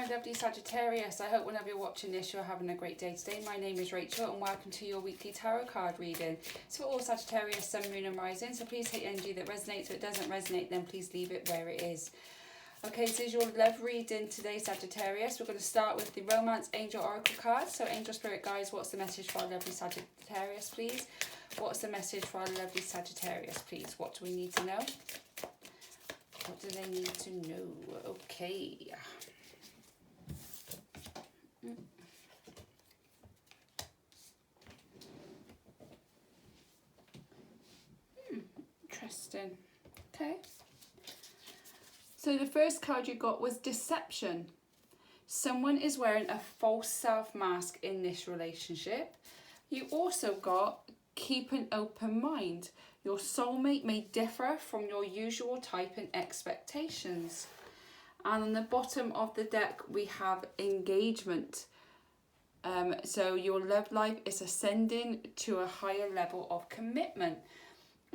my lovely Sagittarius. I hope whenever you're watching this, you're having a great day today. My name is Rachel and welcome to your weekly tarot card reading. It's for all Sagittarius, Sun, Moon and Rising. So please take energy that resonates. If it doesn't resonate, then please leave it where it is. Okay, so this is your love reading today, Sagittarius. We're going to start with the Romance Angel Oracle card. So Angel Spirit Guides, what's the message for our lovely Sagittarius, please? What's the message for our lovely Sagittarius, please? What do we need to know? What do they need to know? Okay. Interesting. Okay. So the first card you got was Deception. Someone is wearing a false self mask in this relationship. You also got Keep an Open Mind. Your soulmate may differ from your usual type and expectations. And on the bottom of the deck, we have Engagement. So your love life is ascending to a higher level of commitment.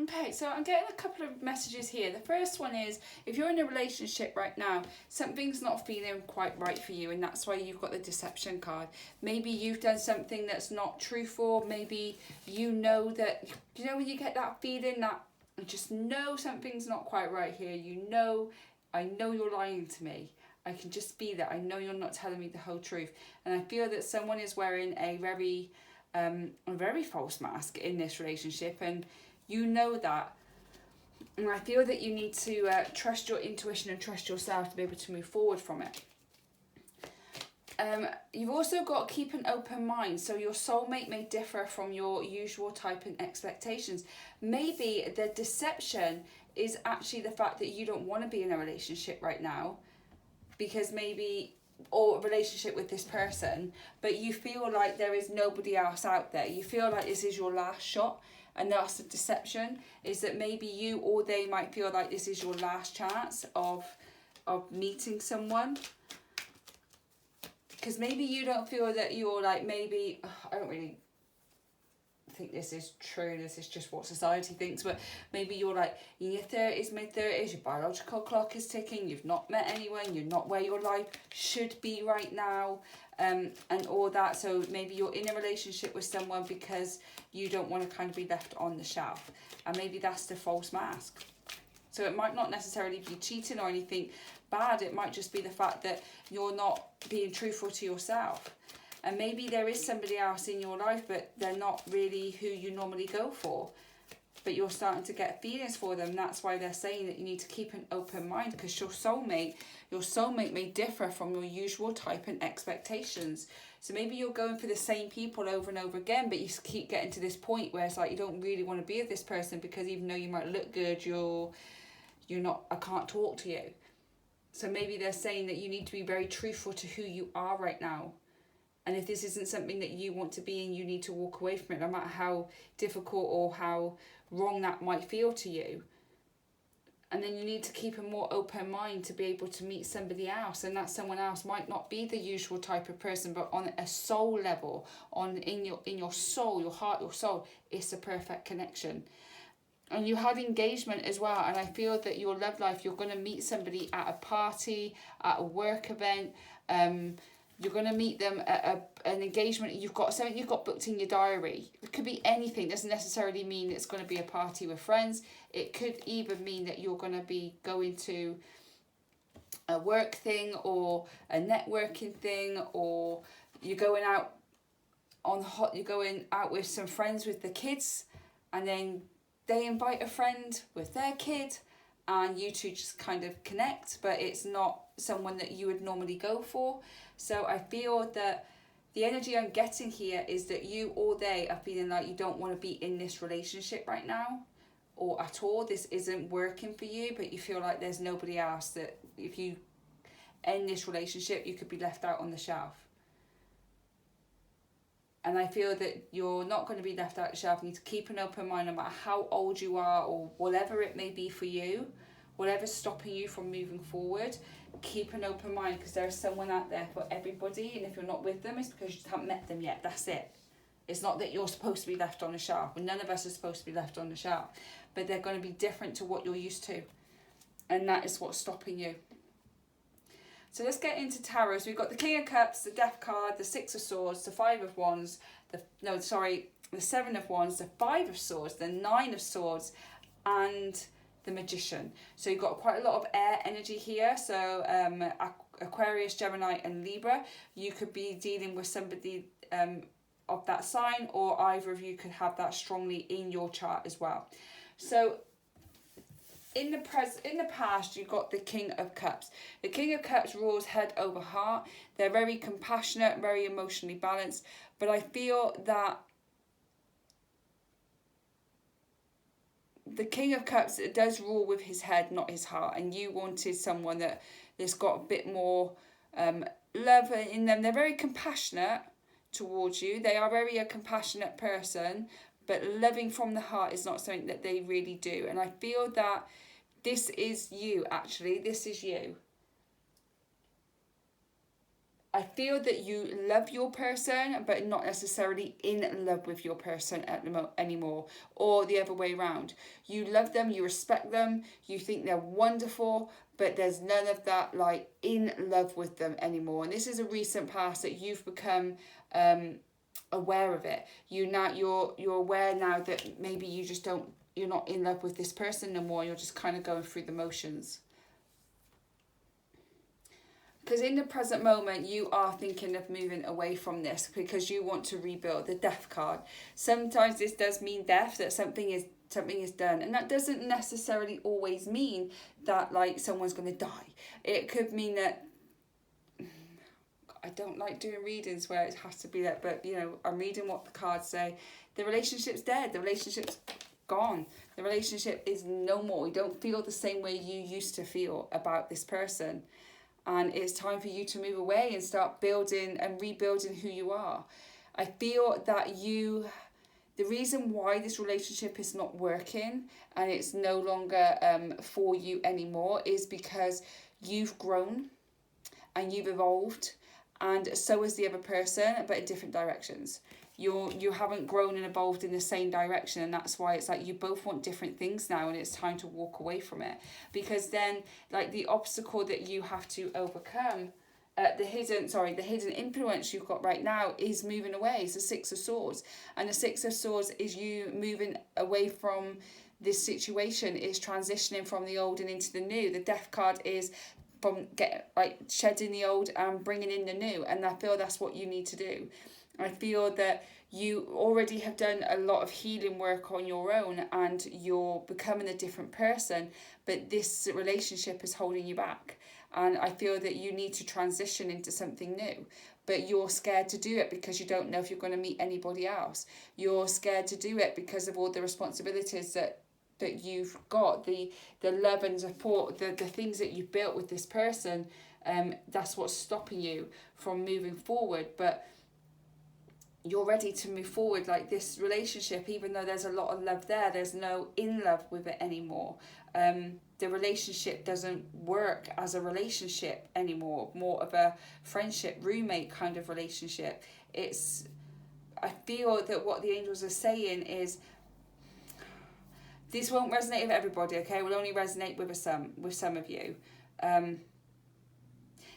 Okay, so I'm getting a couple of messages here. The first one is, if you're in a relationship right now, something's not feeling quite right for you, and that's why you've got the Deception card. Maybe you've done something that's not truthful. Maybe you know that, you know when you get that feeling that I just know something's not quite right here. You know, I know you're lying to me. I can just be that. I know you're not telling me the whole truth. And I feel that someone is wearing a very false mask in this relationship, and you know that, and I feel that you need to trust your intuition and trust yourself to be able to move forward from it. You've also got Keep an Open Mind. So your soulmate may differ from your usual type and expectations. Maybe the deception is actually the fact that you don't want to be in a relationship right now, because maybe, or a relationship with this person, but you feel like there is nobody else out there. You feel like this is your last shot. And that's the deception, is that maybe you or they might feel like this is your last chance of meeting someone. Because maybe you don't feel that you're like, maybe, I don't really think this is true, this is just what society thinks, but maybe you're like in your 30s, mid-30s, your biological clock is ticking, you've not met anyone, you're not where your life should be right now, and all that. So maybe you're in a relationship with someone because you don't want to kind of be left on the shelf, and maybe that's the false mask. So it might not necessarily be cheating or anything bad, it might just be the fact that you're not being truthful to yourself. And maybe there is somebody else in your life, but they're not really who you normally go for. But you're starting to get feelings for them. That's why they're saying that you need to keep an open mind, because your soulmate may differ from your usual type and expectations. So maybe you're going for the same people over and over again, but you keep getting to this point where it's like you don't really want to be with this person, because even though you might look good, you're not, I can't talk to you. So maybe they're saying that you need to be very truthful to who you are right now. And if this isn't something that you want to be in, you need to walk away from it, no matter how difficult or how wrong that might feel to you. And then you need to keep a more open mind to be able to meet somebody else. And that someone else might not be the usual type of person, but on a soul level, in your soul, your heart, your soul, it's a perfect connection. And you have engagement as well. And I feel that your love life, you're going to meet somebody at a party, at a work event, you're going to meet them at an engagement. You've got something you've got booked in your diary. It could be anything. It doesn't necessarily mean it's going to be a party with friends. It could even mean that you're going to be going to a work thing or a networking thing, or you're going out you're going out with some friends with the kids, and then they invite a friend with their kid, and you two just kind of connect, but it's not someone that you would normally go for. So I feel that the energy I'm getting here is that you or they are feeling like you don't want to be in this relationship right now, or at all. This isn't working for you, but you feel like there's nobody else, that if you end this relationship, you could be left out on the shelf. And I feel that you're not going to be left out on the shelf. You need to keep an open mind, no matter how old you are or whatever it may be for you, whatever's stopping you from moving forward. Keep an open mind, because there's someone out there for everybody, and if you're not with them, it's because you just haven't met them yet. That's it. It's not that you're supposed to be left on the shelf. None of us are supposed to be left on the shelf, but they're going to be different to what you're used to, and that is what's stopping you. So let's get into tarot. So we've got the King of Cups, the Death card, the Six of Swords, the Five of Wands, the Seven of Wands, the Five of Swords, the Nine of Swords, and the Magician. So you've got quite a lot of air energy here. So Aquarius, Gemini, and Libra. You could be dealing with somebody of that sign, or either of you could have that strongly in your chart as well. So in the past, you got the King of Cups. The King of Cups rules head over heart. They're very compassionate, very emotionally balanced. But I feel that the King of Cups, it does rule with his head, not his heart. And you wanted someone that's got a bit more love in them. They're very compassionate towards you. They are a compassionate person, but loving from the heart is not something that they really do. And I feel that this is you, actually. This is you. I feel that you love your person, but not necessarily in love with your person anymore, or the other way around. You love them, you respect them, you think they're wonderful, but there's none of that like in love with them anymore. And this is a recent past that you've become aware of it. You're aware now that maybe you're not in love with this person no more. You're just kind of going through the motions. Because in the present moment, you are thinking of moving away from this because you want to rebuild. The Death card. Sometimes this does mean death, that something is done. And that doesn't necessarily always mean that like someone's going to die. It could mean that, I don't like doing readings where it has to be that, but I'm reading what the cards say. The relationship's dead. The relationship's gone. The relationship is no more. You don't feel the same way you used to feel about this person. And it's time for you to move away and start building and rebuilding who you are. I feel that the reason why this relationship is not working and it's no longer for you anymore is because you've grown and you've evolved, and so has the other person, but in different directions. You haven't grown and evolved in the same direction, and that's why it's like you both want different things now, and it's time to walk away from it. Because then like the obstacle that you have to overcome, the hidden influence you've got right now is moving away. It's the Six of Swords, and the Six of Swords is you moving away from this situation, is transitioning from the old and into the new. The Death card is from shedding the old and bringing in the new, and I feel that's what you need to do. I feel that you already have done a lot of healing work on your own and you're becoming a different person, but this relationship is holding you back. And I feel that you need to transition into something new, but you're scared to do it because you don't know if you're going to meet anybody else. You're scared to do it because of all the responsibilities that you've got, the love and support, the things that you've built with this person. That's what's stopping you from moving forward. But you're ready to move forward. Like this relationship, even though there's a lot of love there's no in love with it anymore. The relationship doesn't work as a relationship anymore, more of a friendship, roommate kind of relationship. I feel that what the angels are saying is, this won't resonate with everybody, okay? It will only resonate with some of you.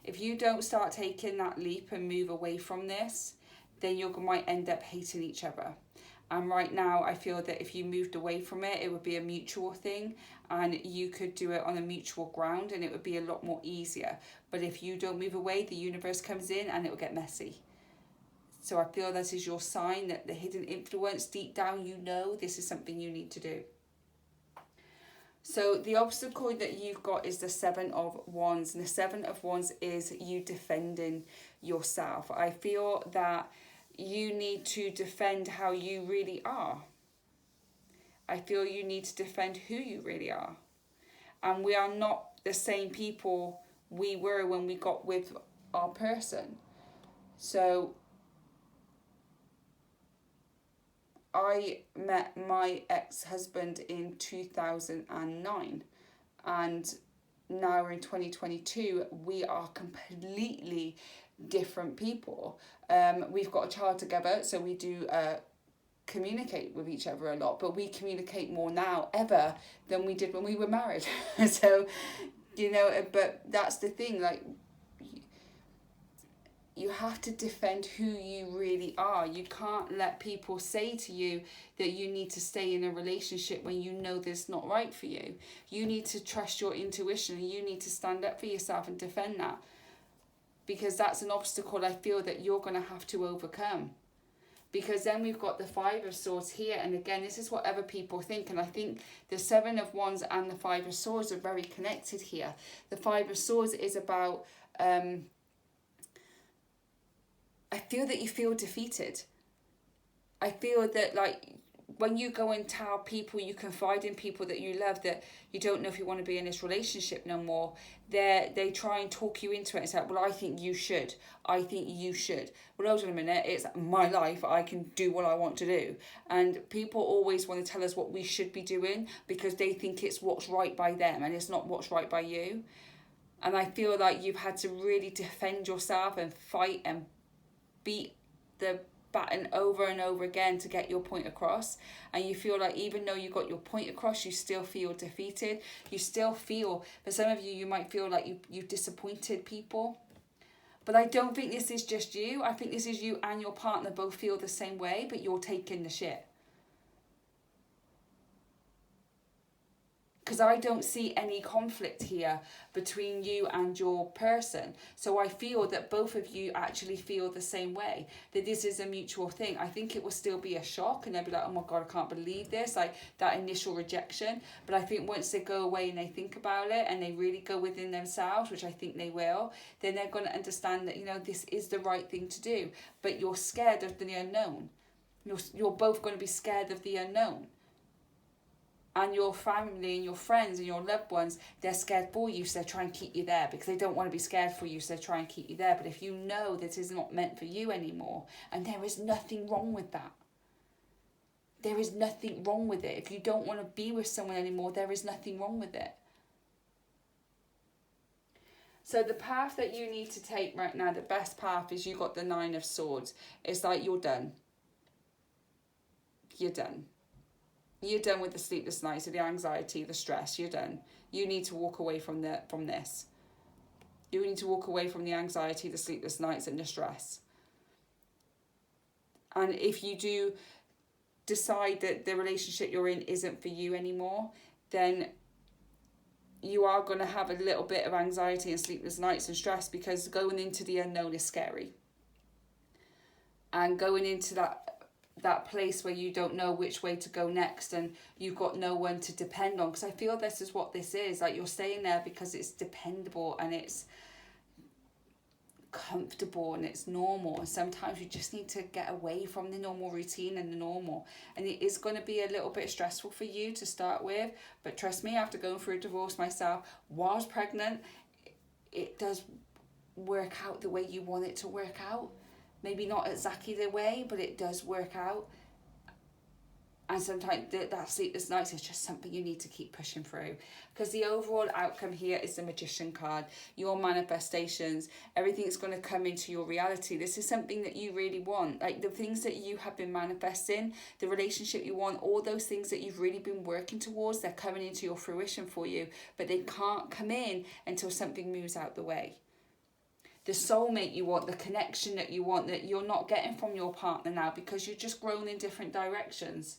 If you don't start taking that leap and move away from this, then you might end up hating each other. And right now, I feel that if you moved away from it, it would be a mutual thing, and you could do it on a mutual ground, and it would be a lot more easier. But if you don't move away, the universe comes in and it will get messy. So I feel that is your sign that the hidden influence, deep down, this is something you need to do. So the obstacle that you've got is the Seven of Wands, and the Seven of Wands is you defending yourself. I feel that you need to defend how you really are. I feel you need to defend who you really are. And we are not the same people we were when we got with our person. So I met my ex-husband in 2009, and now we're in 2022. We are completely different people. We've got a child together, so we do communicate with each other a lot, but we communicate more now ever than we did when we were married. So, but that's the thing, like, you have to defend who you really are. You can't let people say to you that you need to stay in a relationship when you know that's not right for you. You need to trust your intuition, and you need to stand up for yourself and defend that. Because that's an obstacle I feel that you're going to have to overcome. Because then we've got the Five of Swords here, and again, this is what other people think, and I think the Seven of Wands and the Five of Swords are very connected here. The Five of Swords is about, I feel that you feel defeated. I feel that, like, when you go and tell people, you confide in people that you love, that you don't know if you want to be in this relationship no more, they try and talk you into it. It's like, well, I think you should. I think you should. Well, hold on a minute. It's my life. I can do what I want to do. And people always want to tell us what we should be doing because they think it's what's right by them and it's not what's right by you. And I feel like you've had to really defend yourself and fight and beat the baton over and over again to get your point across, and you feel like even though you got your point across, you still feel defeated. You still feel, for some of you, you might feel like you've disappointed people. But I don't think this is just you. I think this is you and your partner both feel the same way, but you're taking the shit. Because I don't see any conflict here between you and your person. So I feel that both of you actually feel the same way, that this is a mutual thing. I think it will still be a shock and they'll be like, oh my God, I can't believe this, like that initial rejection. But I think once they go away and they think about it and they really go within themselves, which I think they will, then they're going to understand that, you know, this is the right thing to do. But you're scared of the unknown. You're both going to be scared of the unknown. And your family and your friends and your loved ones, they're scared for you, so they try and keep you there because they don't want to be scared for you, so they try and keep you there. But if you know that is not meant for you anymore, and there is nothing wrong with that. There is nothing wrong with it. If you don't want to be with someone anymore, there is nothing wrong with it. So the path that you need to take right now, the best path is you got the Nine of Swords. It's like you're done. You're done. You're done with the sleepless nights, the anxiety, the stress. You're done. You need to walk away from this. You need to walk away from the anxiety, the sleepless nights, and the stress. And if you do decide that the relationship you're in isn't for you anymore, then you are going to have a little bit of anxiety and sleepless nights and stress, because going into the unknown is scary. And going into that place where you don't know which way to go next and you've got no one to depend on, because I feel this is what this is, like you're staying there because it's dependable and it's comfortable and it's normal, and sometimes you just need to get away from the normal routine and the normal, and it is going to be a little bit stressful for you to start with, but trust me, after going through a divorce myself whilst pregnant, it does work out the way you want it to work out. Maybe not exactly the way, but it does work out. And sometimes that sleepless nights is just something you need to keep pushing through. Because the overall outcome here is the Magician card. Your manifestations, everything's going to come into your reality. This is something that you really want. Like the things that you have been manifesting, the relationship you want, all those things that you've really been working towards, they're coming into your fruition for you. But they can't come in until something moves out the way. The soulmate you want, the connection that you want, that you're not getting from your partner now because you've just grown in different directions.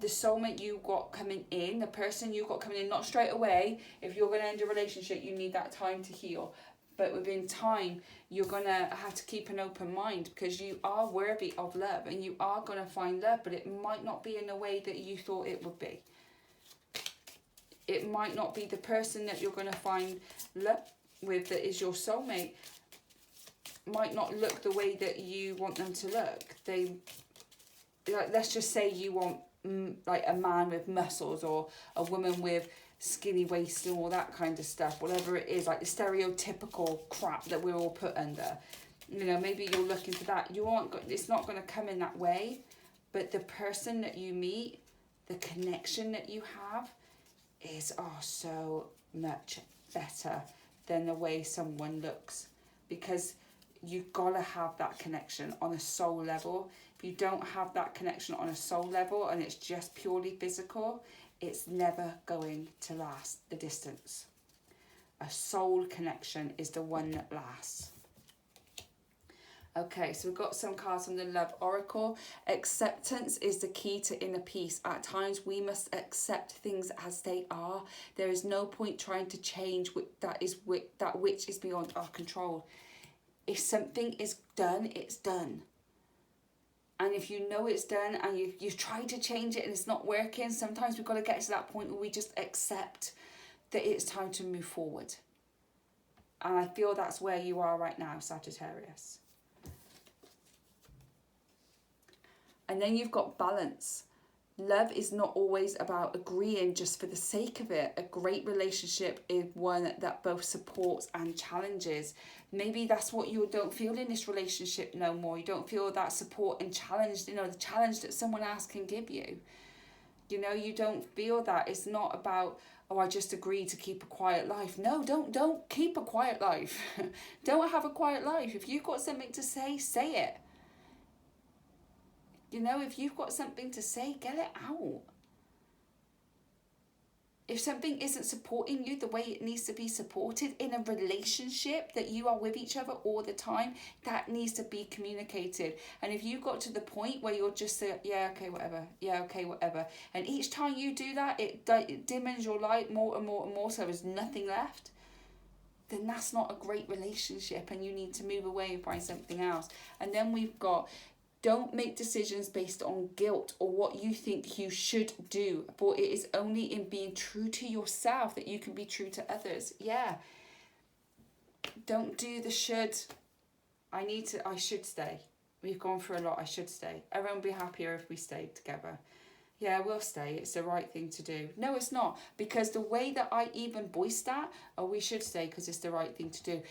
The soulmate you got coming in, the person you got coming in, not straight away. If you're going to end a relationship, you need that time to heal. But within time, you're going to have to keep an open mind, because you are worthy of love and you are going to find love, but it might not be in the way that you thought it would be. It might not be the person that you're going to find love with that is your soulmate. Might not look the way that you want them to look. Let's just say you want like a man with muscles or a woman with skinny waist and all that kind of stuff. Whatever it is, like the stereotypical crap that we're all put under. You know, maybe you're looking for that. It's not going to come in that way. But the person that you meet, the connection that you have, is so much better than the way someone looks, because you've got to have that connection on a soul level. If you don't have that connection on a soul level and it's just purely physical, it's never going to last the distance. A soul connection is the one that lasts. Okay, so we've got some cards from the Love Oracle. Acceptance is the key to inner peace. At times we must accept things as they are. There is no point trying to change that which is beyond our control. If something is done, it's done. And if you know it's done and you've tried to change it and it's not working, sometimes we've got to get to that point where we just accept that it's time to move forward. And I feel that's where you are right now, Sagittarius. And then you've got balance. Love is not always about agreeing just for the sake of it. A great relationship is one that both supports and challenges. Maybe that's what you don't feel in this relationship no more. You don't feel that support and challenge, the challenge that someone else can give you. You don't feel that. It's not about, oh, I just agreed to keep a quiet life. No, don't keep a quiet life. Don't have a quiet life. If you've got something to say it. If you've got something to say, get it out. If something isn't supporting you the way it needs to be supported in a relationship that you are with each other all the time, that needs to be communicated. And if you got to the point where you're just saying, yeah, okay, whatever, yeah, okay, whatever, and each time you do that, it dims your light more and more and more, so there's nothing left, then that's not a great relationship and you need to move away and find something else. And then we've got, don't make decisions based on guilt or what you think you should do, for it is only in being true to yourself that you can be true to others. Yeah. Don't do the should. I should stay. We've gone through a lot. I should stay. Everyone would be happier if we stayed together. Yeah, we'll stay. It's the right thing to do. No, it's not. Because the way that I even voiced that, oh, we should stay because it's the right thing to do.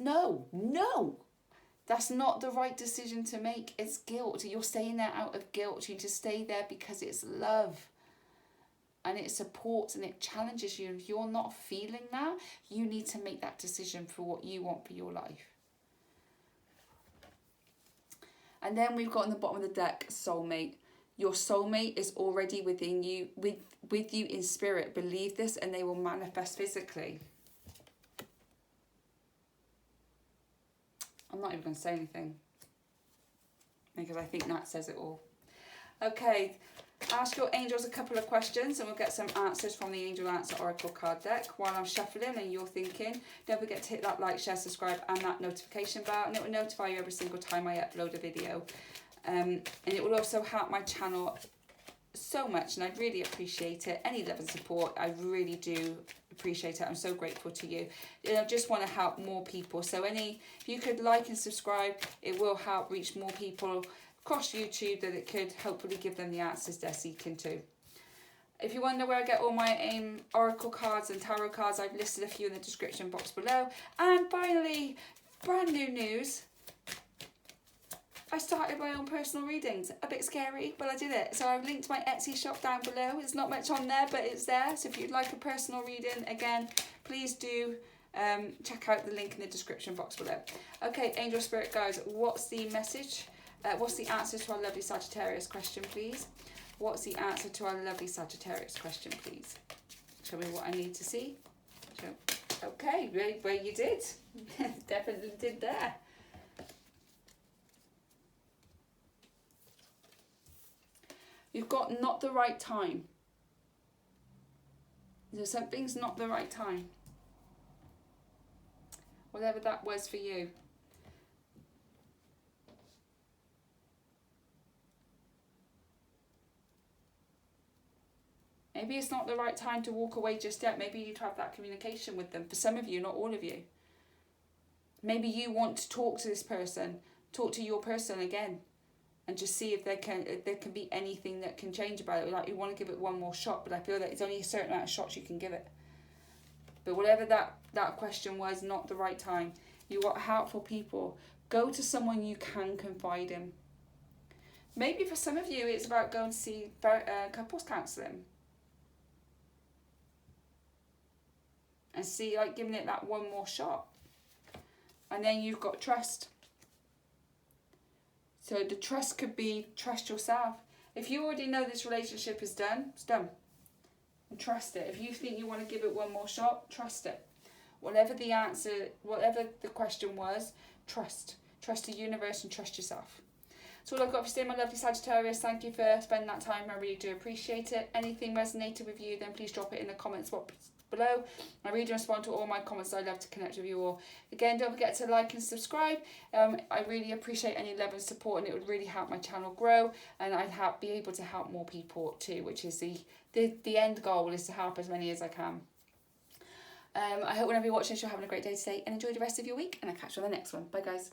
No. That's not the right decision to make. It's guilt. You're staying there out of guilt. You need to stay there because it's love. And it supports and it challenges you. If you're not feeling that, you need to make that decision for what you want for your life. And then we've got on the bottom of the deck, soulmate. Your soulmate is already within you, with you in spirit. Believe this and they will manifest physically. I'm not even going to say anything because I think that says it all. Okay, ask your angels a couple of questions and we'll get some answers from the Angel Answer Oracle card deck while I'm shuffling and you're thinking. Don't forget to hit that like, share, subscribe and that notification bell, and it will notify you every single time I upload a video. And it will also help my channel so much and I'd really appreciate it. Any love and support, I really do appreciate it. I'm so grateful to you. And I just want to help more people. So if you could like and subscribe, it will help reach more people across YouTube that it could hopefully give them the answers they're seeking to. If you wonder where I get all my oracle cards and tarot cards, I've listed a few in the description box below. And finally, brand new news. I started my own personal readings. A bit scary, but I did it. So I've linked my Etsy shop down below. There's not much on there, but it's there. So if you'd like a personal reading, again, please do check out the link in the description box below. Okay, Angel Spirit Guides, what's the message? What's the answer to our lovely Sagittarius question, please? What's the answer to our lovely Sagittarius question, please? Show me what I need to see. Okay, well you did. Definitely did there. You've got not the right time. So something's not the right time. Whatever that was for you. Maybe it's not the right time to walk away just yet. Maybe you'd have that communication with them. For some of you, not all of you. Maybe you want to talk to this person. Talk to your person again. And just see if there can be anything that can change about it. Like you want to give it one more shot, but I feel that it's only a certain amount of shots you can give it. But whatever that question was, not the right time. You want helpful people. Go to someone you can confide in. Maybe for some of you, it's about going to see couples counselling. And see, like, giving it that one more shot. And then you've got trust. So the trust could be trust yourself. If you already know this relationship is done, it's done. trust it. If you think you want to give it one more shot, trust it. Whatever the answer, whatever the question was, trust. Trust the universe and trust yourself. So all I've got for today, my lovely Sagittarius. Thank you for spending that time. I really do appreciate it. Anything resonated with you, then please drop it in the comments box below. I really do respond to all my comments. I love to connect with you all. Again, don't forget to like and subscribe. I really appreciate any love and support, and it would really help my channel grow, and I'd be able to help more people too, which is the end goal, is to help as many as I can. I hope whenever you're watching this, you're having a great day today, and enjoy the rest of your week, and I'll catch you on the next one. Bye guys.